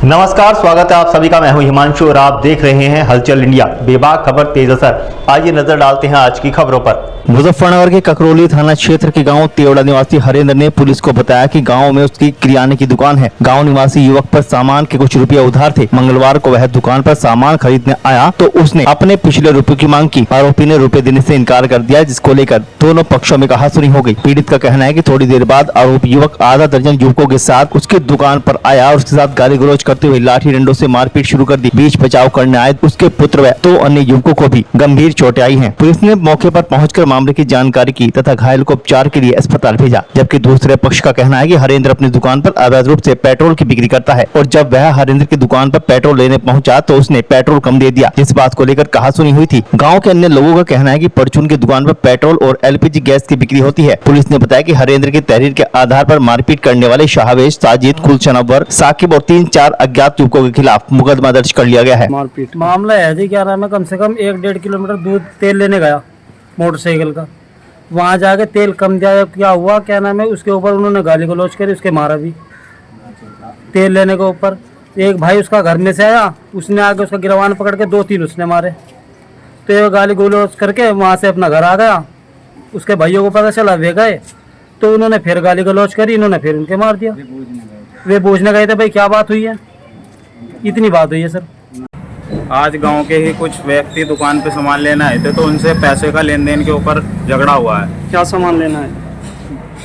नमस्कार, स्वागत है आप सभी का। मैं हूं हिमांशु और आप देख रहे हैं हलचल इंडिया। बेबाक खबर तेज असर। आइए नजर डालते हैं आज की खबरों पर। मुजफ्फरनगर के ककरौली थाना क्षेत्र के गांव तेवड़ा निवासी हरेंद्र ने पुलिस को बताया कि गांव में उसकी किराने की दुकान है। गांव निवासी युवक पर सामान के कुछ रुपए उधार थे। मंगलवार को वह दुकान पर सामान खरीदने आया तो उसने अपने पिछले रुपए की मांग की। आरोपी ने रुपए देने से इनकार कर दिया, जिसको लेकर दोनों पक्षों में कहासुनी हो गई। पीड़ित का कहना है कि थोड़ी देर बाद आरोपी युवक आधा दर्जन युवकों के साथ उसकी दुकान पर आया और उसके साथ गाली गलौज करते हुए लाठी डंडों से मारपीट शुरू कर दी। बीच बचाव करने आए उसके पुत्र व 2 अन्य युवकों को भी गंभीर चोटें आई हैं। पुलिस ने मौके पर पहुंचकर मामले की जानकारी की तथा घायल को उपचार के लिए अस्पताल भेजा। जबकि दूसरे पक्ष का कहना है कि हरेंद्र अपनी दुकान पर अवैध रूप से पेट्रोल की बिक्री करता है और जब वह हरेंद्र की दुकान पर पेट्रोल लेने पहुंचा तो उसने पेट्रोल कम दे दिया, जिस बात को लेकर कहासुनी हुई थी। गाँव के अन्य लोगों का कहना है कि परचून की दुकान पर पेट्रोल और LPG गैस की बिक्री होती है। पुलिस ने बताया कि हरेंद्र की तहरीर के आधार पर मारपीट करने वाले शाहवेज, साजिद, गुलशन अव्वर, साकिब और 3-4 अज्ञात युवकों के खिलाफ मुकदमा दर्ज कर लिया गया है। मारपीट मामला है जी, क्या नाम है, कम से कम 1-1.5 किलोमीटर दूर तेल लेने गया मोटरसाइकिल का। वहाँ जाके तेल कम दिया, क्या हुआ, क्या नाम है, उसके ऊपर उन्होंने गाली गलौज करी, उसके मारा भी तेल लेने के ऊपर। एक भाई उसका घर में से आया, उसने आगे उसका गिरवान पकड़ के 2-3 उसने मारे। तो ये गाली गलौज करके वहाँ से अपना घर आ गया। उसके भाइयों को पता चला, वे गए तो उन्होंने फिर गाली गलौज करी, इन्होंने फिर उनके मार दिया। वे पूछने गए थे भाई क्या बात हुई है, इतनी बात हुई है सर। आज गांव के ही कुछ व्यक्ति दुकान पे सामान लेना आए थे तो उनसे पैसे का लेन देन के ऊपर झगड़ा हुआ है। क्या सामान लेना है?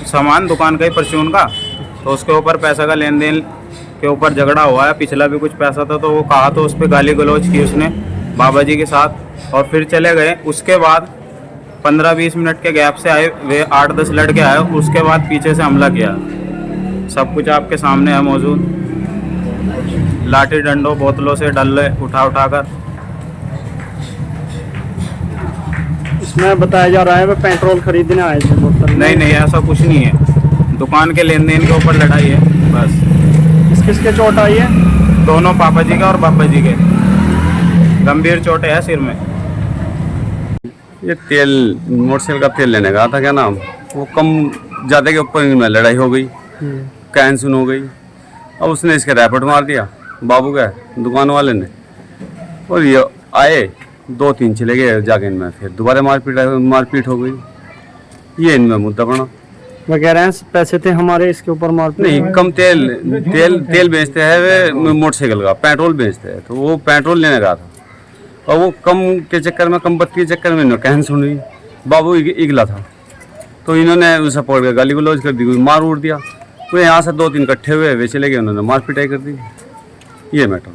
सामान दुकान का ही परचून का, तो उसके ऊपर पैसे का लेन देन के ऊपर झगड़ा हुआ है। पिछला भी कुछ पैसा था तो वो कहा तो उस पर गाली गलौज की उसने बाबा जी के साथ और फिर चले गए। उसके बाद 15-20 मिनट के गैप से आए वे 8-10 लड़के आए, उसके बाद पीछे से हमला किया। सब कुछ आपके सामने है मौजूद। लाठी डंडों बोतलों से डल्ले उठा कर। इसमें बताया जा रहा है वे पेट्रोल खरीदने आए थे बोतल। नहीं, ऐसा कुछ नहीं है। दुकान के लेन देन के ऊपर लड़ाई है बस। किस किस के चोट आई है? दोनों पापा जी का और बाबा जी के गंभीर चोटें है सिर में। ये तेल मोटरसाइकिल का तेल लेने गया था, क्या नाम, वो कम ज़्यादा के ऊपर इनमें लड़ाई हो गई, कैंसिल हो गई। अब उसने इसके रैपट मार दिया बाबू का, दुकान वाले ने, और ये आए 2-3 चले गए, जाके इनमें फिर दोबारा मारपीट हो गई। ये इनमें मुद्दा बना। वो कह रहे हैं पैसे थे हमारे, इसके ऊपर मारपीट नहीं, कम तेल बेचते हैं वे, मोटरसाइकिल का पेट्रोल बेचते हैं, तो वो पेट्रोल लेने गया था और वो कम के चक्कर में, कम बत्ती के चक्कर में इन्होंने कहन सुन ली। बाबू इगला था तो इन्होंने उसे पकड़ के गाली गलौज कर दी, मार उड़ दिया। वो यहाँ से 2-3 इकट्ठे हुए, वे चले गए, उन्होंने मार पिटाई कर दी। ये मैटर